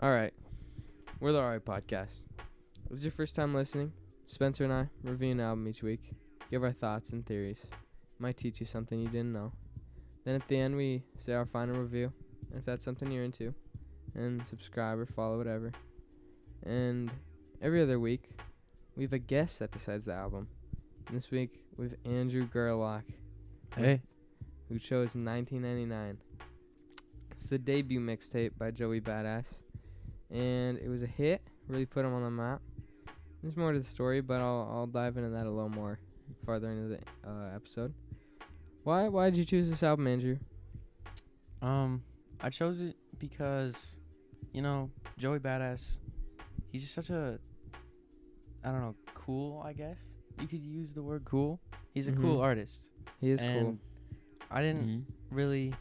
All right. We're the Alright Podcast. If it's your first time listening, Spencer and I review an album each week, give our thoughts and theories. Might teach you something you didn't know. Then at the end, we say our final review, and if that's something you're into, and subscribe or follow, whatever. And every other week, we have a guest that decides the album. And this week, we have Andrew Gerlach. Hey. Who chose 1999. It's the debut mixtape by Joey Badass. And it was a hit, really put him on the map. There's more to the story, but I'll dive into that a little more farther into the episode. Why did you choose this album, Andrew? I chose it because, Joey Badass, he's just such a, cool, I guess. You could use the word cool. He's a cool artist. He is cool. I didn't really,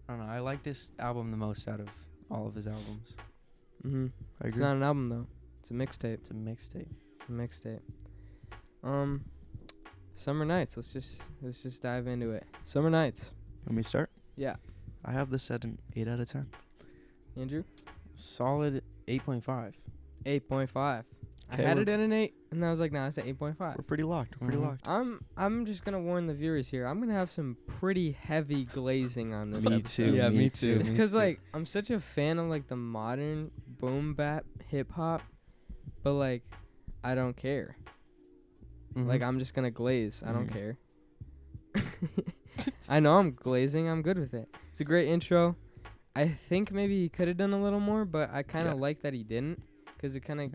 I like this album the most out of all of his albums. I agree. It's not an album, though. It's a mixtape. It's a mixtape. Summer Nights. Let's just dive into it. Summer Nights. Let me start. Yeah. I have this at an 8 out of 10. Andrew? Solid 8.5. 8.5. I had it at an 8, and I was like, nah, it's an 8.5. We're pretty locked. I'm just gonna warn the viewers here. I'm gonna have some pretty heavy glazing on this. Me episode. too. Yeah, me too. It's because I'm such a fan of the modern boom bap hip hop, but I don't care. I'm just gonna glaze. I don't care. I know I'm glazing. I'm good with it. It's a great intro. I think maybe he could have done a little more, but I kind of like that he didn't, because it kind of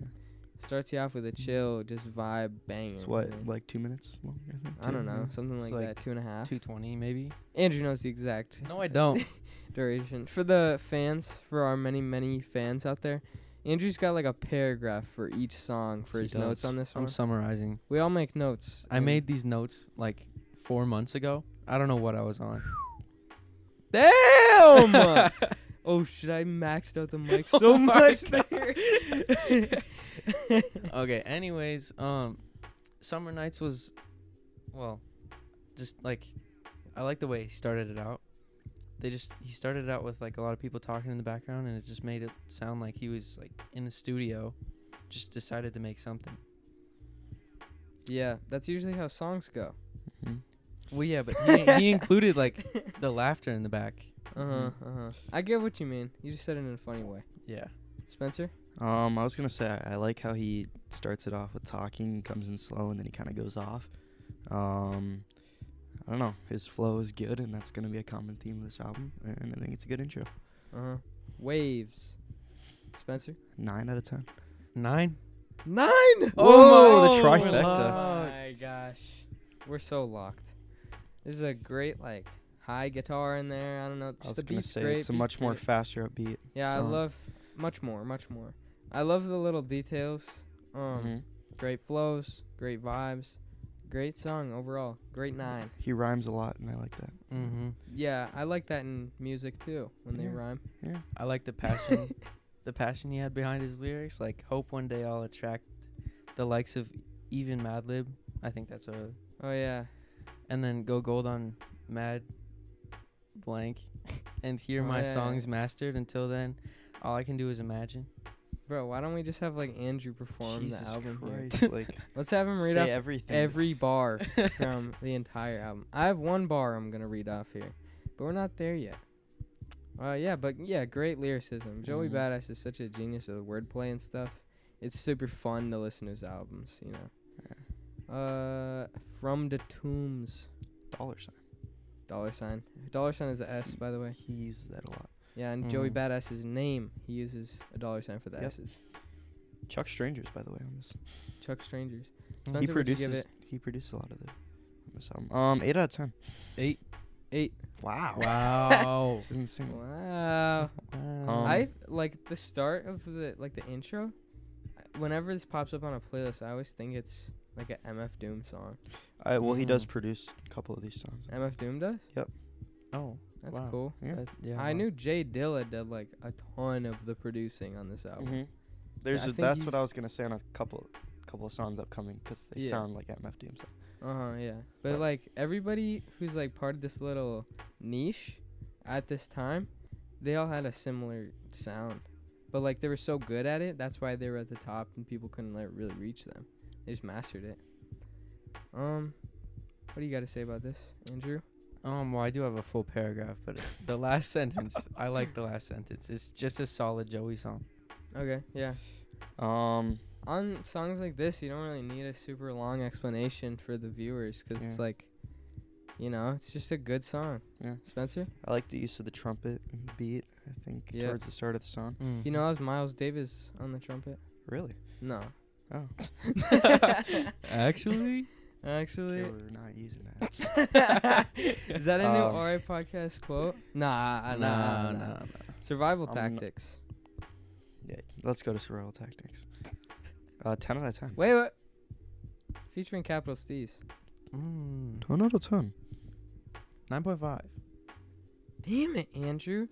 starts you off with a chill, just vibe banger. It's what, 2 minutes long, I think? I don't know, something It's like that, 2.5. 220 maybe. Andrew knows the exact No, I don't. duration. For the fans, for our many, many fans out there, Andrew's got a paragraph for each song for his notes on this one. I'm summarizing. We all make notes. I made these notes 4 months ago. I don't know what I was on. Damn! Oh, shit, I maxed out the mic so much there. Okay, anyways, Summer Nights was, I like the way he started it out. He started it out with a lot of people talking in the background, and it just made it sound like he was in the studio, just decided to make something. Yeah, that's usually how songs go. Well, yeah, but he included the laughter in the back. I get what you mean. You just said it in a funny way. Yeah. Spencer? I was going to say, I like how he starts it off with talking, comes in slow, and then he kind of goes off. I don't know. His flow is good, and that's going to be a common theme of this album, and I think it's a good intro. Waves. Spencer? 9 out of 10. 9? 9! Whoa, the trifecta. Oh my gosh. We're so locked. There's a great, high guitar in there. I don't know. I was going to say, it's a much more faster upbeat Yeah, song. I love much more. I love the little details. Great flows, great vibes, great song overall. Great 9. He rhymes a lot, and I like that. Yeah, I like that in music too, when they rhyme. Yeah. I like the passion, the passion he had behind his lyrics. Hope one day I'll attract the likes of even Madlib. I think that's a. Oh yeah. And then go gold on Mad Blank, and hear my songs mastered. Until then, all I can do is imagine. Bro, why don't we just have Andrew perform Jesus the album Christ, here? Let's have him read off everything. every bar from the entire album. I have one bar I'm gonna read off here, but we're not there yet. Great lyricism. Joey Badass is such a genius with wordplay and stuff. It's super fun to listen to his albums, From the Tombs. $. $. is a S, by the way. He uses that a lot. Yeah, and Joey Badass's name, he uses a $sign for the S's. Chuck Strangers, by the way, on this. Chuck Strangers. He Spencer, what'd you give it? produced a lot of this album. 8 out of 10. 8. Wow. Wow. This is insane. Wow. Wow. I like the start of the intro. Whenever this pops up on a playlist, I always think it's an MF Doom song. He does produce a couple of these songs. MF Doom does? Yep. Oh, that's wow. cool. Yeah. I knew Jay Dilla did a ton of the producing on this album. That's what I was gonna say on a couple of songs upcoming, because they sound like MF Doom. Yeah. But everybody who's part of this little niche at this time they all had a similar sound, but like they were so good at it. That's why they were at the top, and people couldn't really reach them. They just mastered it. What do you got to say about this, Andrew? Well, I do have a full paragraph, but the last sentence, I like the last sentence. It's just a solid Joey song. Okay, yeah. On songs like this, you don't really need a super long explanation for the viewers, because it's like, it's just a good song. Yeah. Spencer? I like the use of the trumpet and the beat, I think, towards the start of the song. Mm. You know, that was Miles Davis on the trumpet. Really? No. Oh. Actually? Okay, we're not using that. Is that a new RA podcast quote? Nah. Survival tactics. Yeah, let's go to survival tactics. 10 out of 10. Wait. Featuring capital Steez. 10 out of 10. 9.5. Damn it, Andrew.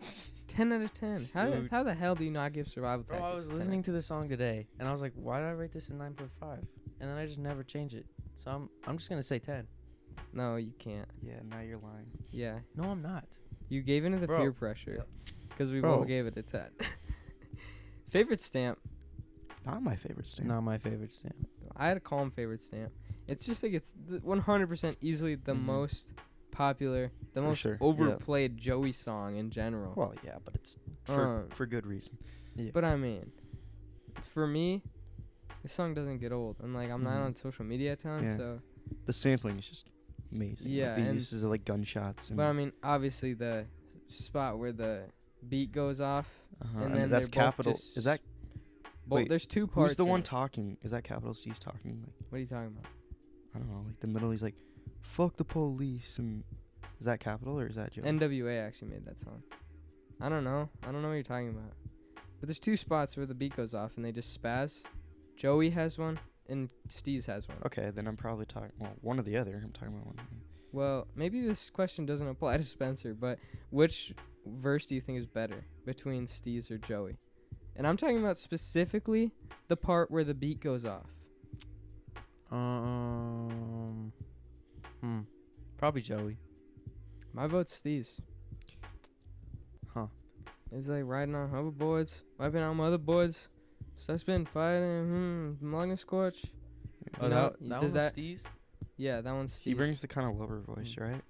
10 out of 10. How the hell do you not give survival tactics? Bro, I was listening to the song today, and I was like, why did I rate this a 9.5? And then I just never change it. So I'm just going to say 10. No, you can't. Yeah, now you're lying. Yeah. No, I'm not. You gave into the peer pressure. Because we both gave it a 10. Favorite stamp? Not my favorite stamp. Not my favorite stamp. I had to call him favorite stamp. It's just like it's 100% easily the most popular, the most overplayed Joey song in general. Well, yeah, but it's for good reason. Yeah. But I mean, for me, this song doesn't get old. And like I'm not on social media a ton, so the sampling is just amazing. Yeah, like, the and uses of like gunshots. But I mean, obviously the spot where the beat goes off, and then that's they're both capital. just Is that? Wait, there's two parts. Who's the one in it. talking? Is that capital C's talking? Like, What are you talking about? I don't know. Like the middle, he's like, "Fuck the police," and is that capital or is that Joe? NWA actually made that song. I don't know what you're talking about. But there's two spots where the beat goes off and they just spaz. Joey has one and Steez has one. Okay, then I'm probably talking. Well, one or the other. I'm talking about one. Well, maybe this question doesn't apply to Spencer, but which verse do you think is better between Steez or Joey? And I'm talking about specifically the part where the beat goes off. Probably Joey. My vote's Steez. Huh. It's like riding on hoverboards, wiping out motherboards. So I've been fighting, long and scorch. Oh, You know, that does was that- Steez? Yeah, that one's Steez. He brings the kind of lower voice, right?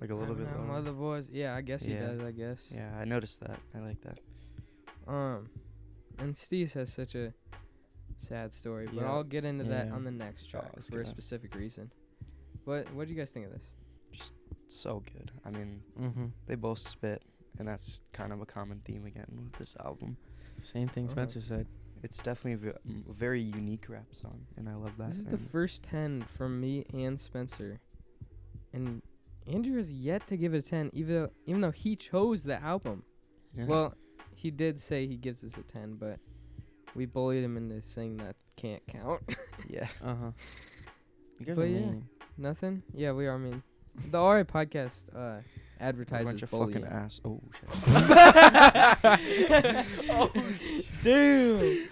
Like a little bit lower. Motherboards. Yeah, I guess he Yeah. does. I guess. Yeah, I noticed that. I like that. And Steez has such a sad story, but Yeah. I'll get into that Yeah. on the next track it's for a gonna- specific reason. What do you guys think of this? So good. I mean, Mm-hmm. they both spit, and that's kind of a common theme again with this album. Same thing Spencer said. It's definitely a very unique rap song, and I love that. This is the first 10 from me and Spencer, and Andrew has yet to give it a 10, even though he chose the album. Yes. Well, he did say he gives this a 10, but we bullied him into saying that can't count. yeah. You guys But are yeah. mean. Nothing? Yeah, we are mean. The RA podcast A advertises bunch of bullying. fucking ass. Oh shit. Oh, dude.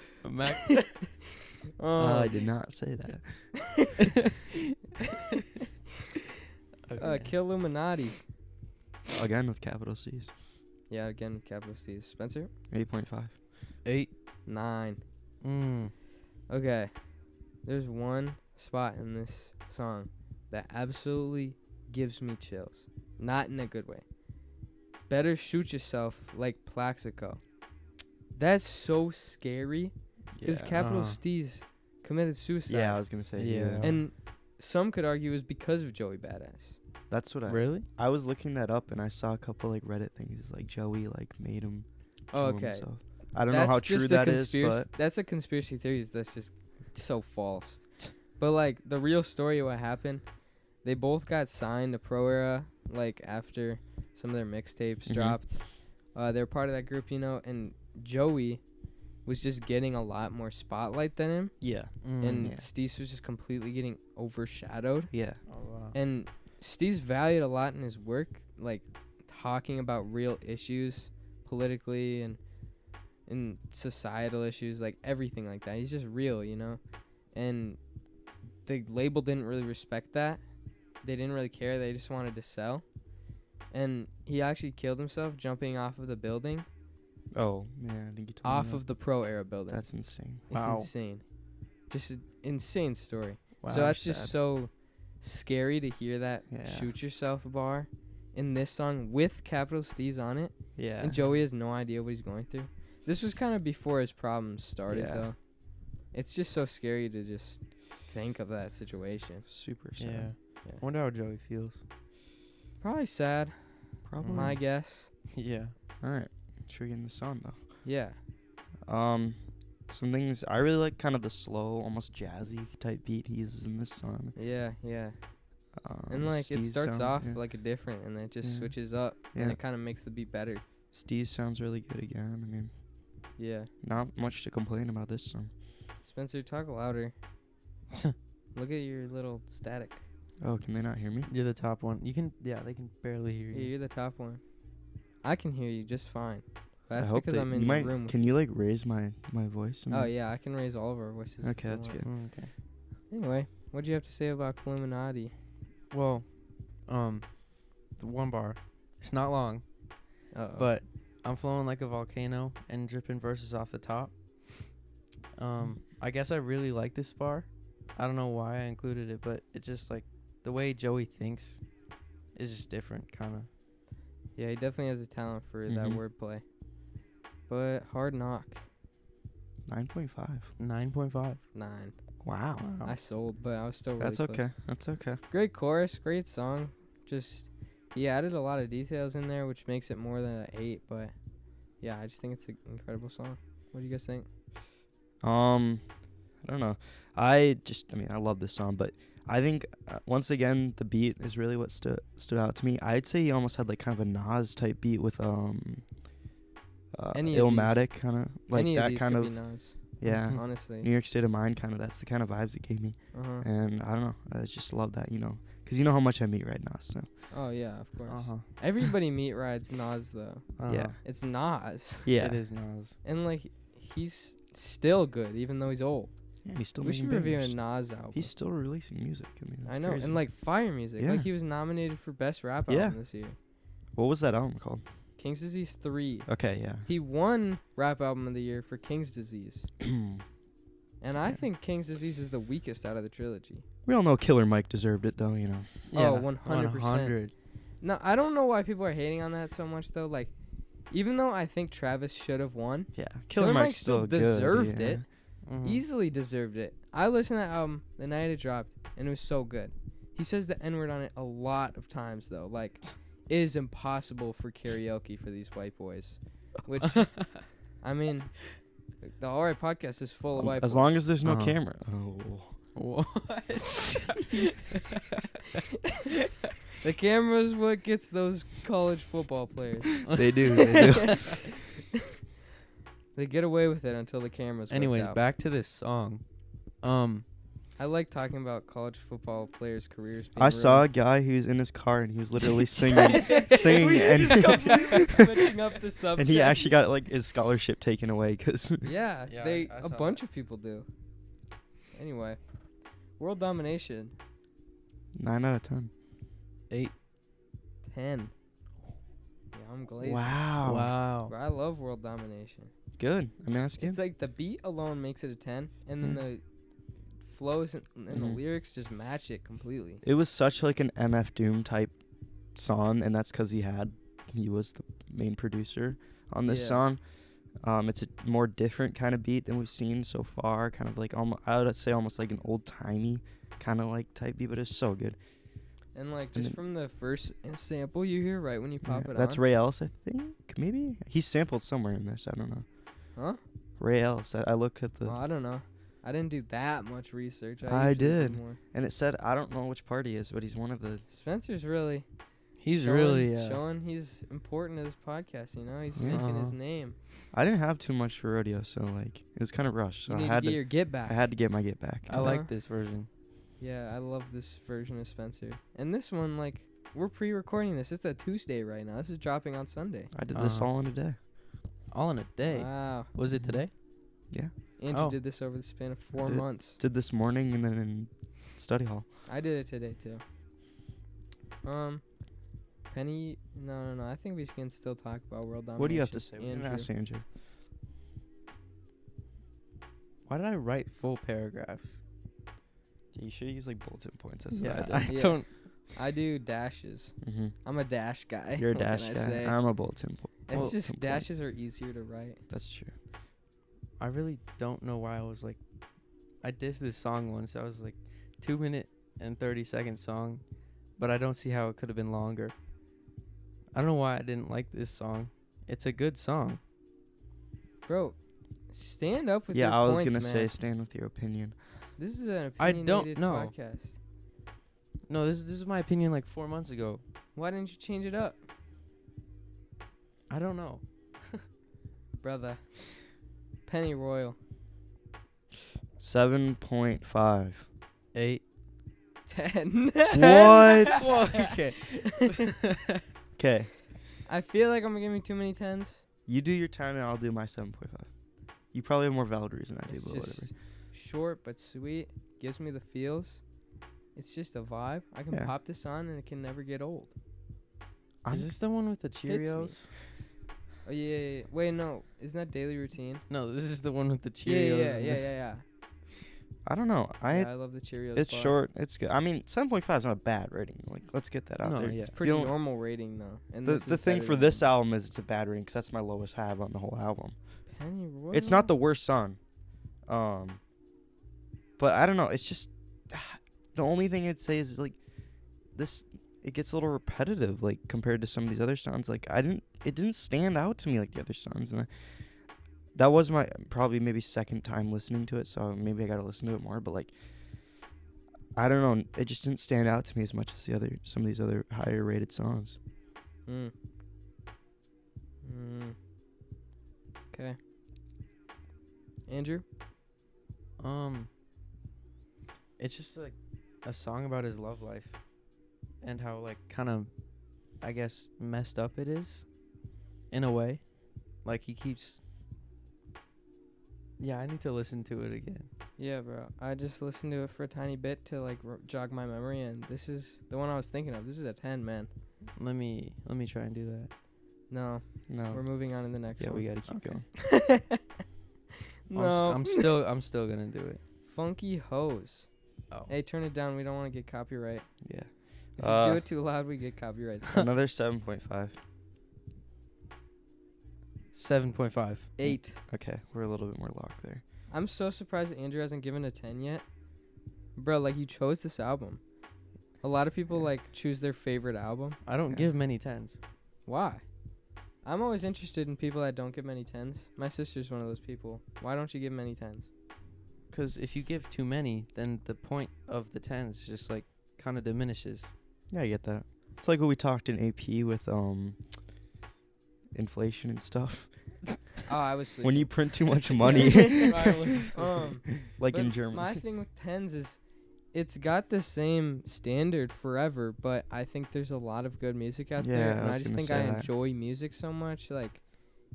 I did not say that. Kill Illuminati. Again with capital C's. Yeah, again with capital C's. Spencer? 8.5. 8. 9. Mm. Okay. There's one spot in this song that absolutely gives me chills. Not in a good way. Better shoot yourself like Plaxico. That's so scary. Because Capital Steez committed suicide. Yeah, I was gonna say. Yeah. And some could argue it was because of Joey Badass. That's what Really? I was looking that up, and I saw a couple like Reddit things like Joey like made him. Oh, kill okay. himself. I don't know how true that is, but that's a conspiracy theory. That's just so false. But like the real story of what happened, they both got signed to Pro Era like after some of their mixtapes dropped. They're part of that group, and Joey was just getting a lot more spotlight than him, yeah, and Yeah. Steez was just completely getting overshadowed. yeah, Oh, wow. And Steez valued a lot in his work, like talking about real issues politically and societal issues, like everything like that. He's just real, and the label didn't really respect that. They didn't really care. They just wanted to sell. and he actually killed himself jumping off of the building, Oh man, I think you told me off that. of the pro era building. That's insane. It's Wow. insane. Just an insane story. Wow. So that's just so scary to hear that Yeah. shoot yourself bar in this song with capital Steez on it. Yeah. And Joey has no idea what he's going through. This was kind of before his problems started, Yeah. though. It's just so scary to just think of that situation. Super Yeah. sad. Yeah. Wonder how Joey feels. Probably sad, Probably. my guess. Yeah. All right. Should we get in the song though? Yeah. Some things I really like, kind of the slow, almost jazzy type beat he uses in this song. Yeah, yeah. And like it Steez starts sound, off yeah. like a different, and then it just Yeah. switches up, Yeah. and it kind of makes the beat better. Steez sounds really good again. I mean, Yeah. not much to complain about this song. Spencer, talk louder. Look at your little static. Oh, can they not hear me? You're the top one. You can. Yeah, they can barely hear Yeah, you. you're the top one. I can hear you just fine. But that's I hope because they, I'm you in the might, room. Can you like raise my voice? Oh yeah, I can raise all of our voices. if Okay, you that's want. good. Okay. Anyway, what'd you have to say about Illuminati? Well, the one bar. It's not long, Uh-oh. but I'm flowing like a volcano and dripping verses off the top. I guess I really like this bar. I don't know why I included it, but it's just like the way Joey thinks is just different, kind of. yeah, he definitely has a talent for that Mhm. wordplay. But hard knock 9.5. 9.5. 9. Wow. I sold, but I was still really That's close. okay. That's okay. Great chorus, great song. Just he added a lot of details in there, which makes it more than an 8. But yeah, I just think it's an incredible song. What do you guys think? I don't know. I mean, I love this song, but I think once again the beat is really what stood out to me. I'd say he almost had like kind of a Nas type beat with Any of these. Illmatic kind of like Any that of these kind could of be Nas, yeah. honestly. New York State of Mind kind of, that's the kind of vibes it gave me. Uh-huh. And I don't know, I just love that, because you know how much I meet right now. So Oh yeah, of course. Uh-huh. Everybody meet rides Nas though. yeah, It's Nas. yeah, It is Nas. And like he's still good even though he's old. yeah. He's still We should making review a bangers. Nas album. He's still releasing music. I mean, that's I know, crazy. and like fire music. Yeah. Like he was nominated for best rap Yeah. album this year. What was that album called? King's Disease 3. Okay, yeah. He won rap album of the year for King's Disease. And I Yeah. think King's Disease is the weakest out of the trilogy. We all know Killer Mike deserved it, though. Yeah, 100%. 100. No, I don't know why people are hating on that so much though. Like, even though I think Travis should have won, Yeah, Killer Killer Mike Mike's still good, deserved yeah. it. Mhm. Easily deserved it. I listened to that album the night it dropped, and it was so good. He says the N-word on it a lot of times though. Like, it is impossible for karaoke for these white boys. Which, I mean, the Alright podcast is full of white boys. As long as there's no Uh-huh. camera. Oh. What? The camera's what gets those college football players. They do. They do. They get away with it until the camera's whipped Anyways, out. back to this song. I like talking about college football players' careers. Being I saw a ruined. guy who was in his car and he was literally singing, singing, We and just completely switching up the subject. and he actually got like his scholarship taken away because Yeah, Yeah, they I a saw bunch that. of people do. Anyway, world domination 9 out of 10. 8. 10. Yeah, I'm glazing. Wow. Bro, I love world domination. Good. I mean, that's good. It's like the beat alone makes it a 10, and then Yeah. the flows and the Mhm. lyrics just match it completely. It was such like an MF Doom type song, and that's because he was the main producer on this Yeah. song. It's a more different kind of beat than we've seen so far. Kind of like I would say almost like an old timey kind of like type beat, but it's so good. And like And just then- from the first sample you hear right when you pop Yeah, it that's on. Ray Ellis, I think. Maybe he sampled somewhere in this. I don't know. Huh? Ray Ellis. I looked at the Well, I don't know. I didn't do that much research. I usually do did. more. and it said I don't know which part he is, but he's one of the. Spencer's really He's showing, really showing he's important to this podcast. You know, he's Yeah. making his Uh-huh. name. I didn't have too much for rodeo, so like it was kind of rushed. So You need I had to get your get back. I had to get my get back. I Uh-huh. like this version. Yeah, I love this version of Spencer. And this one, like, we're pre-recording this. It's a Tuesday right now. This is dropping on Sunday. I did this Uh-huh. all in a day. All in a day. Wow. Was it today? Yeah. Andrew Oh. did this over the span of 4 did. months. Did this morning and then in study hall. I did it today too. Penny, No. I think we can still talk about world domination. What do you have to say? We're Andrew. gonna ask Andrew. Why did I write full paragraphs? Yeah, you should use like bulletin points. That's Yeah, what I I did. Yeah. don't. I do dashes. Mm-hmm. I'm a dash guy. You're a What can dash I guy. say? I'm a bulletin. It's bulletin just point. dashes are easier to write. That's true. I really don't know why I was like. I dissed this song once. I was like, 2-minute and 30-second song, but I don't see how it could have been longer. I don't know why I didn't like this song. It's a good song. Bro, stand up with Yeah, your I was points, gonna man. say stand with your opinion. This is an I don't opinionated know. podcast. No, this is my opinion like 4 months ago. Why didn't you change it up, I don't know. brother? Penny Royal. 7.5. 8. 10. What? Well, okay. Okay, I feel like I'm gonna give me too many 10s. you do your 10 and I'll do my 7.5. You probably have more valid reason I do, It's but just whatever. short but sweet. Gives me the feels. It's just a vibe. I can Yeah. pop this on and it can never get old. I'm- Is this the one with the me. Cheerios? Oh yeah. Wait, no. Isn't that daily routine? No, this is the one with the Yeah, Cheerios. yeah. I don't know. Yeah, I love the Cheerios. It's bar. short. It's good. I mean, 7.5 is not a bad rating. Like, let's get that out No, there. yeah. It's pretty The only- normal rating though. And The this the is thing better for than this album is it's a bad rating 'cause that's my lowest I have on the whole album. Penny Royal. It's not the worst song. But I don't know. It's just the only thing I'd say is like this. It gets a little repetitive, like compared to some of these other songs. Like it didn't stand out to me like the other songs, and that was my probably maybe second time listening to it. So maybe I gotta listen to it more. But like, I don't know. It just didn't stand out to me as much as some of these other higher rated songs. Okay. Andrew. It's just like a song about his love life and how like kind of, I guess, messed up it is in a way. Like he keeps. Yeah, I need to listen to it again. Yeah, bro. I just listened to it for a tiny bit to like jog my memory, and this is the one I was thinking of. This is a 10, man. Let me try and do that. No, No. we're moving on to the next Yeah, one. we gotta keep Okay. going. No, I'm still gonna do it. Funky Hose. Oh. Hey, turn it down. We don't want to get copyright. Yeah. If you do it too loud, we get copyright. Another 7.5. 7.5. 8. Okay, we're a little bit more locked there. I'm so surprised that Andrew hasn't given a 10 yet. Bro, like you chose this album. A lot of people like choose their favorite album. I don't Yeah. give many 10s. Why? I'm always interested in people that don't give many 10s. My sister's one of those people. Why don't you give many 10s? Because if you give too many, then the point of the 10s just like kind of diminishes. Yeah, I get that. It's like what we talked in AP with inflation and stuff. Oh, I was sleeping. When you print too much money, like in But Germany. My thing with 10s is it's got the same standard forever, but I think there's a lot of good music out there, Yeah, and I I was just gonna think say I that. enjoy music so much. Like,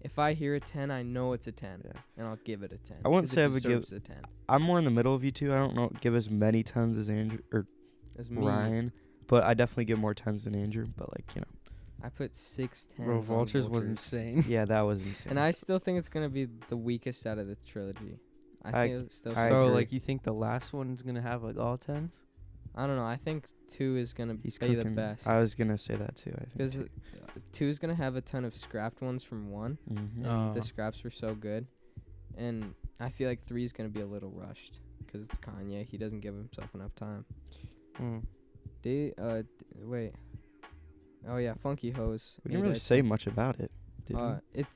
if I hear a 10, I know it's a 10, Yeah. and I'll give it a 10. I wouldn't 'cause say it I would give- deserves a 10. I'm more in the middle of you two. I don't know give as many 10s as Andrew or As me, Ryan, but I definitely give more 10s than Andrew. But like I put 6 10s. Bro, on Vultures was insane. yeah, that was insane. And I still think it's gonna be the weakest out of the trilogy. I I- think it's still. I So agree. like you think the last one's gonna have like all 10s? I don't know. I think 2 is gonna He's be the cooking. best. I was gonna say that too. I think. Because 2 is gonna have a ton of scrapped ones from 1. Mm-hmm. And the Oh. scraps were so good, and I feel like 3 is gonna be a little rushed because it's Kanye. He doesn't give himself enough time. Mm. Wait. Oh yeah, Funky Hose. We didn't 8, really I say think. much about it, did we? It's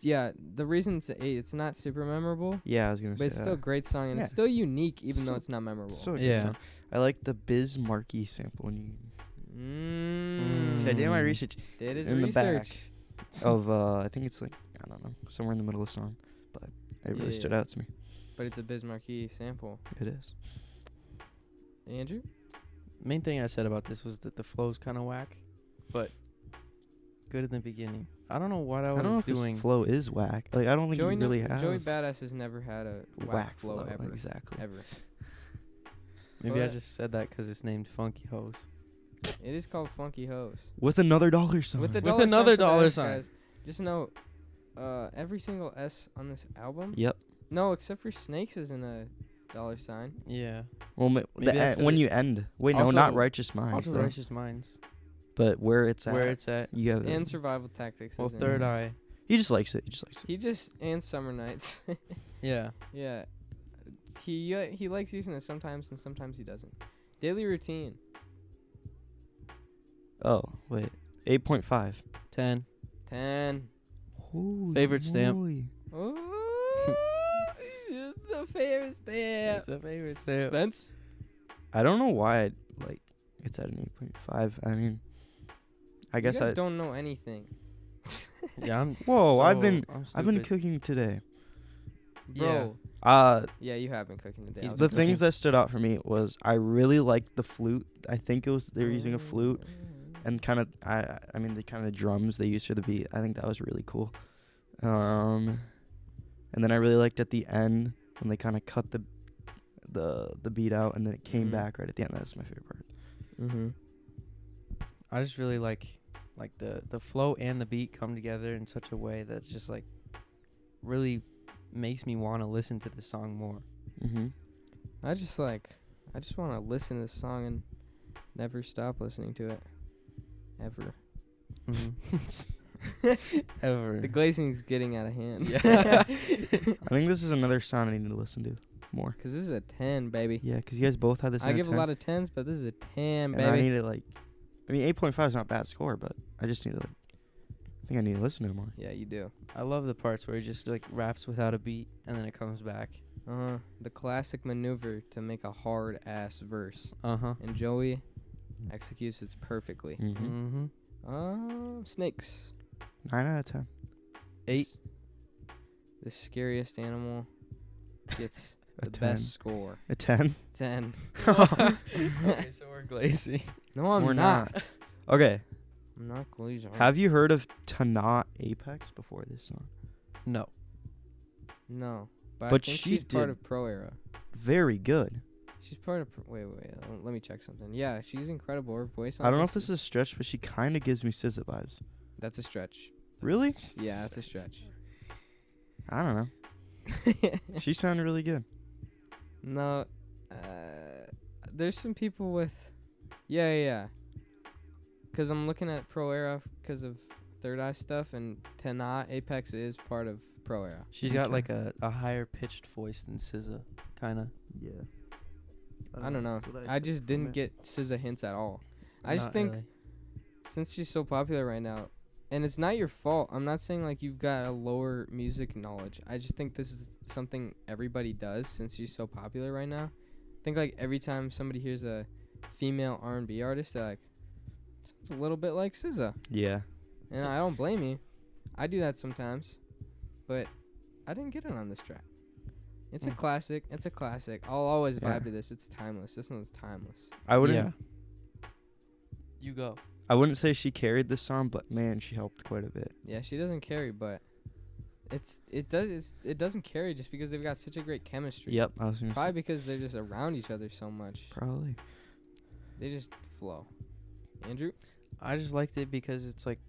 the reason it's 8. It's not super memorable, Yeah, I was gonna but say it's that. still a great song, and Yeah. it's still unique, even though Still- it's not memorable. Still a good Yeah. song. I like the Biz Markie sample. And Mm. so I did my Mm. research Did his in the research. back of I think it's like I don't know somewhere in the middle of the song, but it really stood Yeah. out to me. But it's a Biz Markie sample. It is. Andrew? Main thing I said about this was that the flow's kind of whack, but good in the beginning. I don't know what I I don't know was if doing. his flow is whack. Like I don't think Joey, he really has Joey Badass has never had a whack flow ever. Exactly. Ever. Maybe I But- just said that 'cause it's named Funky Hose. It is called Funky Hose. With another dollar sign. With another for the dollar S, sign. guys. Just know, every single S on this album. Yep. No, except for Snakes isn't a dollar sign. Yeah. Well, Maybe that's 'cause when it- you end. Wait, no, also- not Righteous Minds. Also, though. Righteous Minds. But where it's at. Where it's at. You have And Survival Tactics. Well, isn't Third it? Eye. He just likes it. And Summer Nights. Yeah. Yeah. He likes using it sometimes and sometimes he doesn't. Daily Routine. Oh, wait. 8.5. 10. 10. Holy Favorite stamp. moly. Oh, it's the favorite stamp. It's a favorite stamp. Spence? I don't know why it's at an 8.5. I mean, I guess you guys don't know anything. Yeah, I'm. Whoa, I've been stupid. cooking today. Bro. Uh Yeah, you have been cooking today. I He's was the cooking. things that stood out for me was I really liked the flute. I think they were using a flute and kind of I mean the kind of drums they used for the beat. I think that was really cool. And then I really liked at the end when they kind of cut the beat out and then it came Mhm. back right at the end. That's my favorite part. Mm-hmm. I just really like the flow and the beat come together in such a way that just like really makes me want to listen to this song more. Mm-hmm. I just want to listen to this song and never stop listening to it. Ever. Ever. The glazing's getting out of hand. Yeah. I think this is another song I need to listen to more. Because this is a 10, baby. Yeah, because you guys both had this. I give a lot of 10s, but this is a 10, and baby. I need to I mean 8.5 is not a bad score, but I just need to I think I need to listen to it more. Yeah, you do. I love the parts where he just like raps without a beat and then it comes back. The classic maneuver to make a hard ass verse. Uh-huh. And Joey executes it perfectly. Mm-hmm. Snakes. 9 out of 10. 8. The scariest animal gets A the 10. best score. A 10. 10. Okay, so we're glazing. No, I'm We're not. Okay. I'm not glazing. Have you heard of Tanat Apex before this song? No. No. But I But think she she's part did- of Pro Era. Very good. She's part of. Wait. Let me check something. Yeah, she's incredible. Her voice. I don't know if this is a stretch, but she kind of gives me SZA vibes. That's a stretch. Really? Yeah, that's a stretch. I don't know. She sounded really good. No, there's some people with. Yeah. Because I'm looking at Pro Era because of Third Eye stuff, and Tanat Apex is part of Pro Era. She's got Okay. like a higher pitched voice than SZA, kind of. Yeah. I don't know. I just didn't get SZA hints at all. I just Not think really. since she's so popular right now, and it's not your fault. I'm not saying like you've got a lower music knowledge. I just think this is something everybody does since she's so popular right now. I think like every time somebody hears a female R&B artist, they're like, sounds a little bit like SZA. Yeah. And I don't blame you. I do that sometimes. But I didn't get it on this track. It's a classic. It's a classic. I'll always Yeah. vibe to this. It's timeless. This one's timeless. I wouldn't. Yeah. You go. I wouldn't say she carried this song, but man, she helped quite a bit. Yeah, she doesn't carry, but it doesn't carry just because they've got such a great chemistry. Yep, I was gonna Probably say. because they're just around each other so much. Probably. They just flow. Andrew? I just liked it because it's like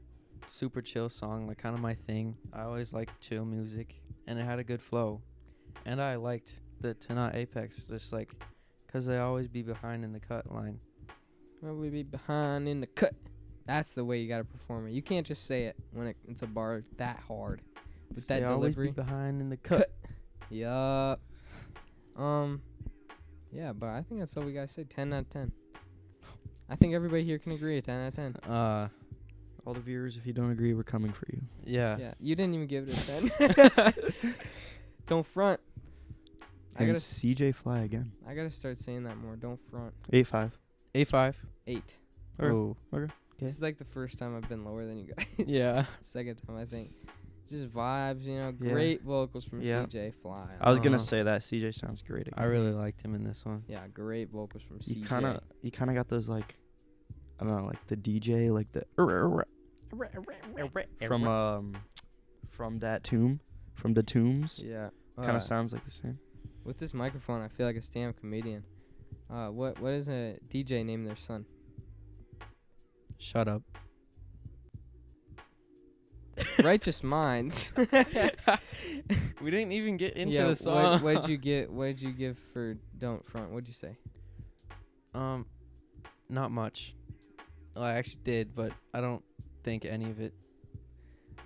super chill song, like kind of my thing. I always like chill music, and it had a good flow. And I liked the Tanat Apex, just like, because they always be behind in the cut line. Probably be behind in the cut. That's the way you gotta perform it. You can't just say it when it's a bar that hard. With that They always delivery. be behind in the cut. Yup. Yeah, but I think that's all we gotta say. 10 out of 10. I think everybody here can agree. A 10 out of 10. All the viewers, if you don't agree, we're coming for you. Yeah. Yeah, you didn't even give it a 10. Don't front. I And gotta CJ Fly again. I gotta start saying that more. Don't front. 8.5. A5. 8. Okay. Oh. Okay. This is like the first time I've been lower than you guys. Yeah. Second time I think. Just vibes, you know. Yeah. Great vocals from Yeah. CJ Fly. I was gonna Uh-huh. say that CJ sounds great again. I really liked him in this one. Yeah, great vocals from You CJ. kind of got those like, I don't know, like the DJ, like the from that tomb, from the tombs. Yeah. Kind of sounds like the same. With this microphone, I feel like a stand-up comedian. What is a DJ named their son? Shut up. Righteous Minds. We didn't even get into Yeah, the song. What'd you give for Don't Front? What'd you say? Not much. Well, I actually did, but I don't think any of it.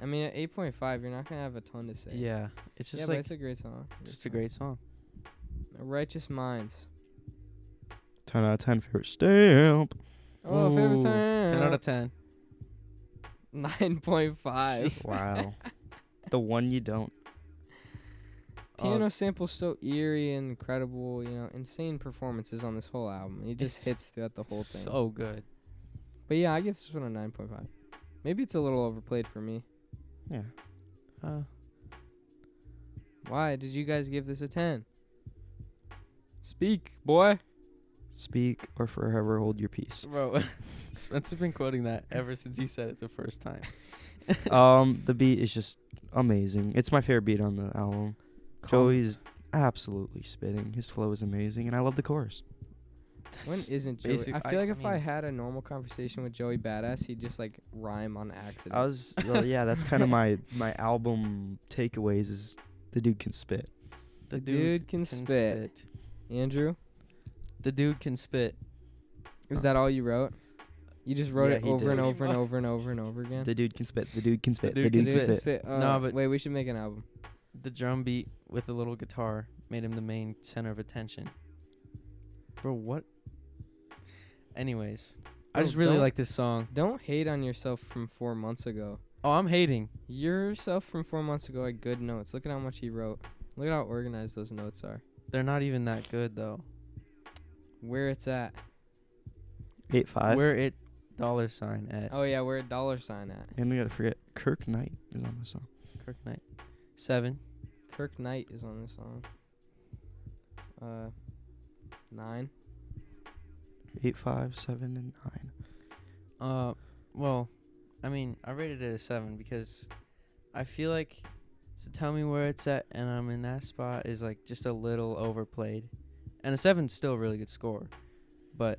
I mean, at 8.5, you're not gonna have a ton to say. Yeah, it's just but like it's a great song. just a great song. Righteous Minds. 10 out of 10 favorite stamp. Oh, favorite Ooh. song. 10 out of 10. 9.5. Wow. The one you don't. Piano sample's so eerie and incredible. You know, insane performances on this whole album. He just hits throughout the whole thing. So good. But yeah, I give this one a 9.5. Maybe it's a little overplayed for me. Yeah. Why did you guys give this a 10? Speak, boy. Speak or forever hold your peace. Bro, Spencer's been quoting that ever since you said it the first time. The beat is just amazing. It's my favorite beat on the album. Joey's absolutely spitting. His flow is amazing, and I love the chorus. When isn't Joey? I feel like if I had a normal conversation with Joey Badass, he'd just like rhyme on accident. Yeah, that's kind of my album takeaways is the dude can spit. The dude can spit. Andrew? The dude can spit. Is that all you wrote? You just wrote it he over did. and over and over and over and over again? The dude can spit. The dude can spit. The The dude dude can can spit. spit. No, but- wait, we should make an album. The drum beat with a little guitar made him the main center of attention. Bro, what? Anyways, I Bro, just really don't- like this song. Don't hate on yourself from 4 months ago. Oh, I'm hating. Yourself from 4 months ago had good notes. Look at how much he wrote. Look at how organized those notes are. They're not even that good though. Where it's at. 8.5. Where it $ at Oh yeah, where a $sign at. And we gotta forget Kirk Knight is on the song. Kirk Knight. 7. Kirk Knight is on this song. 9. 8.5, 7, and 9. Well, I mean, I rated it a 7 because I feel like so tell me where it's at and I'm in that spot is like just a little overplayed. And a 7's still a really good score, but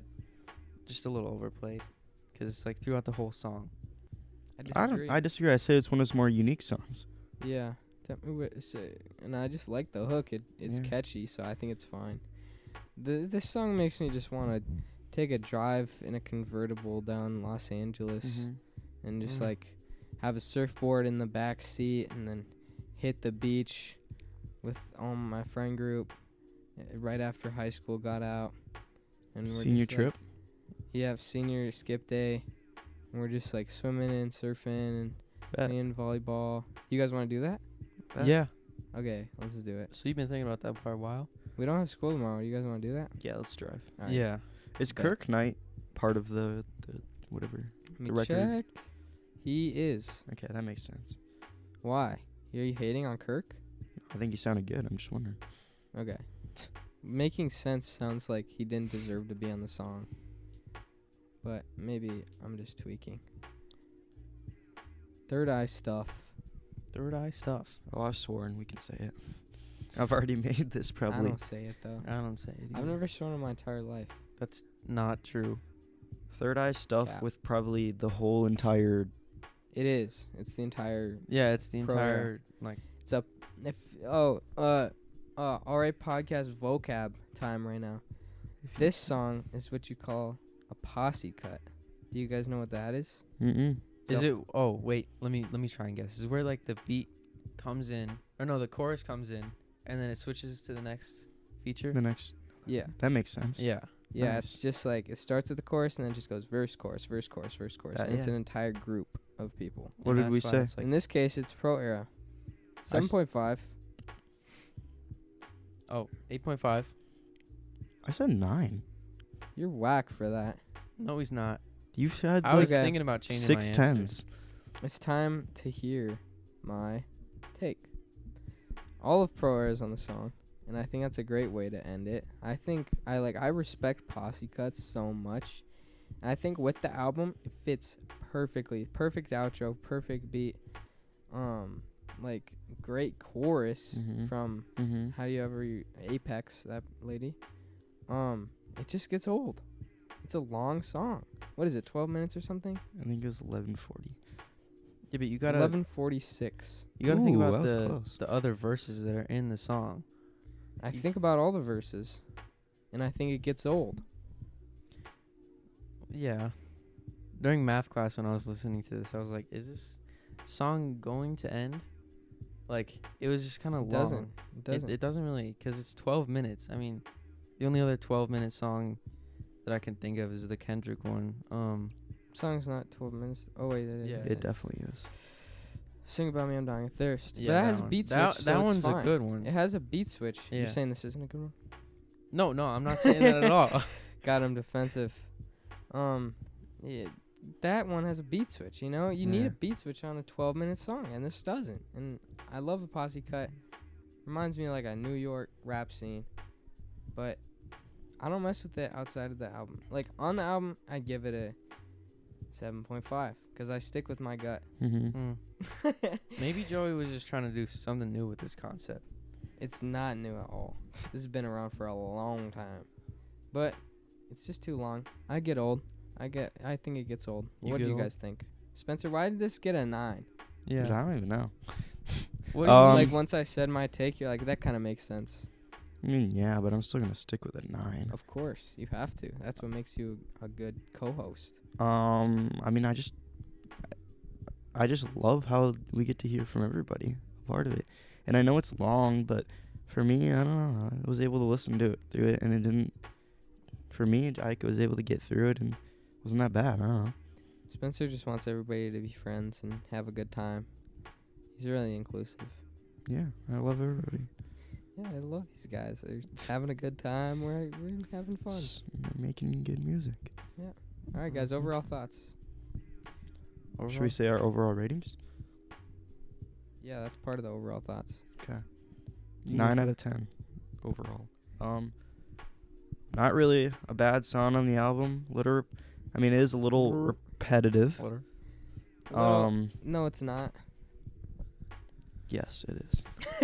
just a little overplayed because it's like throughout the whole song. I disagree. I say it's one of his more unique songs. Yeah. Tell me what to say. And I just like the hook. It's Yeah. catchy, so I think it's fine. This song makes me just want to take a drive in a convertible down Los Angeles and just like have a surfboard in the back seat and then hit the beach with my friend group right after high school got out. And we're Senior just, trip. Yeah, senior skip day. And we're just like swimming and surfing and playing volleyball. You guys want to do that? Yeah. Okay, let's just do it. So you've been thinking about that for a while? We don't have school tomorrow. You guys want to do that? Yeah, let's drive. All right. Yeah. Is Bet. Kirk Knight part of the whatever? Let me the record? check. He is. Okay, that makes sense. Why? Are you hating on Kirk? I think he sounded good. I'm just wondering. Okay. Making sense sounds like he didn't deserve to be on the song. But maybe I'm just tweaking. Third Eye Stuff. Third Eye Stuff. Oh, I've sworn we can say it. I've already made this I probably. don't say it though. I don't say it I've either. never sworn in my entire life. That's not true. Third Eye Stuff Cap. with probably the whole entire. It is. It's the entire. Yeah, it's the Pro entire like It's up. If alright, podcast vocab time right now. This song is what you call a posse cut. Do you guys know what that is? Mm-mm. is it oh wait, let me try and guess. This is where like the beat comes in or no, the chorus comes in and then it switches to the next feature? The next. Yeah. That makes sense. Yeah. Yeah, Nice. it's just like it starts with the chorus and then it just goes verse, chorus, verse, chorus, verse, chorus. And it's yeah. an entire group of people. What And did we that's why say? it's, like, In this case, it's Pro Era. I s- 7.5. oh, 8.5. I said 9. You're whack for that. No, he's not. You've had I was Okay. thinking about changing six my tens. It's time to hear my take. All of Pro Era is on the song, and I think that's a great way to end it. I respect posse cuts so much. And I think with the album, it fits perfectly. Perfect outro, perfect beat. Like great chorus from How Do You Ever Apex, that lady. It just gets old. It's a long song. What is it? 12 minutes or something? I think it was 11:40. Yeah, but you gotta 11:46. you gotta think Ooh, about that was close. the other verses that are in the song. I think about all the verses, and I think it gets old. Yeah. During math class when I was listening to this, I was like, is this song going to end? Like, it was just kind of It long. doesn't. It doesn't. It doesn't really, because it's 12 minutes. I mean, the only other 12-minute song that I can think of is the Kendrick one. Song's not 12 minutes. Oh, wait. Yeah. It definitely is. Sing About Me, I'm Dying of Thirst. Yeah, but that that has a one. beat switch, That so that it's one's fine. a good one. It has a beat switch. Yeah. You're saying this isn't a good one? No, I'm not saying that at all. Got him defensive. Yeah, that one has a beat switch, you know? You need Yeah. a beat switch on a 12-minute song, and this doesn't. And I love the posse cut. Reminds me of like a New York rap scene. But I don't mess with it outside of the album. Like, on the album, I give it a 7.5 because I stick with my gut. Mm-hmm. Maybe Joey was just trying to do something new with this concept. It's not new at all. This has been around for a long time. But it's just too long. I get old. I think it gets old. You What do get you old? guys think? Spencer, why did this get a 9? Yeah. Dude, I don't even know. What do you mean, Um, like, once I said my take, you're like, that kind of makes sense. I mean, yeah, but I'm still gonna stick with a 9. Of course, you have to. That's what makes you a good co-host. I mean, I just love how we get to hear from everybody, a part of it. And I know it's long, but for me, I don't know. I was able to listen to it through it, and it didn't. For me, I was able to get through it, and it wasn't that bad. I don't know. Spencer just wants everybody to be friends and have a good time. He's really inclusive. Yeah, I love everybody. Yeah, I love these guys. They're having a good time. We're having fun. We're making good music. All right, guys. Overall thoughts. Should we say our overall ratings? Yeah, that's part of the overall thoughts. Okay. You 9 go out of 10 overall. Not really a bad song on the album. I mean, it is a little repetitive. Water. Well, no, it's not. Yes, it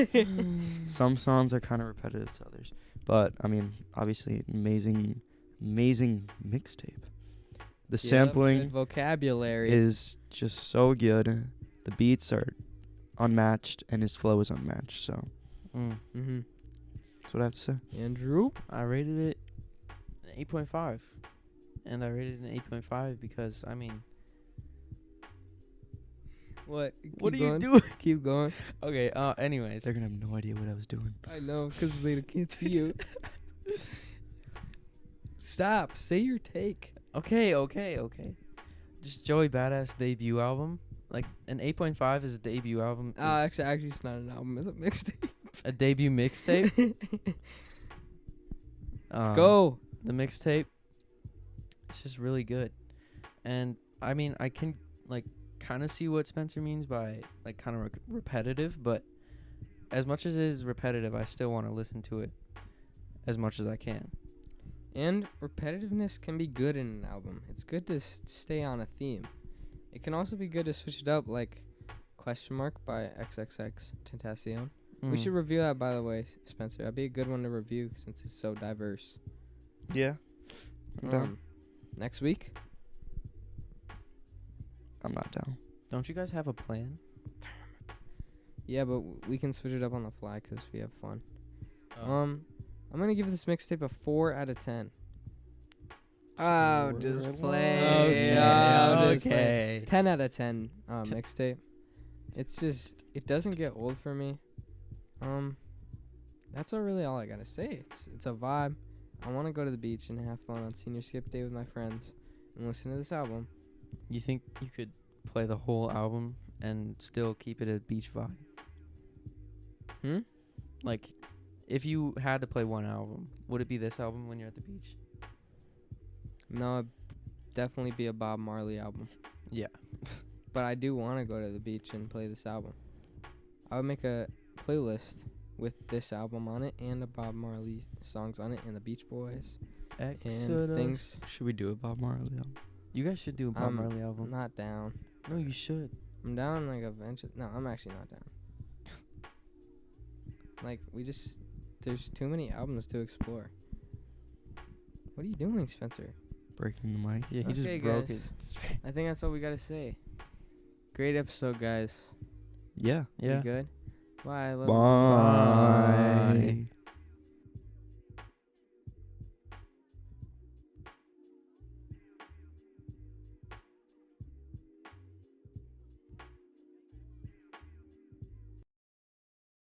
is. Some songs are kind of repetitive to others, but I mean, obviously, amazing mixtape. The sampling Good vocabulary. is just so good. The beats are unmatched, and his flow is unmatched. So Mm-hmm. that's what I have to say. Andrew? I rated it an 8.5. And I rated it an 8.5 because, I mean... What? What Keep are you going. doing? Keep going. Okay, anyways. They're gonna have no idea what I was doing. I know, because they can't see you. Stop. Say your take. Okay. Just Joey Badass debut album. Like, an 8.5 is a debut album. Actually, it's not an album. It's a mixtape. A debut mixtape. Go. The mixtape. It's just really good. And, I mean, I can, like, kind of see what Spencer means by, like, kind of repetitive. But as much as it is repetitive, I still want to listen to it as much as I can. And repetitiveness can be good in an album. It's good to stay on a theme. It can also be good to switch it up, like Question Mark by XXX Tentacion. We should review that, by the way, Spencer. That'd be a good one to review since it's so diverse. Yeah. I'm down. Next week? I'm not down. Don't you guys have a plan? Yeah, but we can switch it up on the fly because we have fun. Oh. I'm going to give this mixtape a 4 out of 10. Oh, just play. Okay. 10 out of 10 mixtape. It's just, it doesn't get old for me. That's really all I got to say. It's a vibe. I want to go to the beach and have fun on senior skip day with my friends and listen to this album. You think you could play the whole album and still keep it a beach vibe? Like, if you had to play one album, would it be this album when you're at the beach? No, it'd definitely be a Bob Marley album. Yeah. But I do want to go to the beach and play this album. I would make a playlist with this album on it and the Bob Marley songs on it and the Beach Boys and things. Should we do a Bob Marley album? You guys should do a Bob Marley I'm album. not down. No, you should. I'm down like eventually. No, I'm actually not down. Like, there's too many albums to explore. What are you doing, Spencer? breaking the mic. Yeah, he Okay, just broke guys. it. I think that's all we gotta say. Great episode, guys. Yeah. We Yeah. good? Bye. I love you. Bye.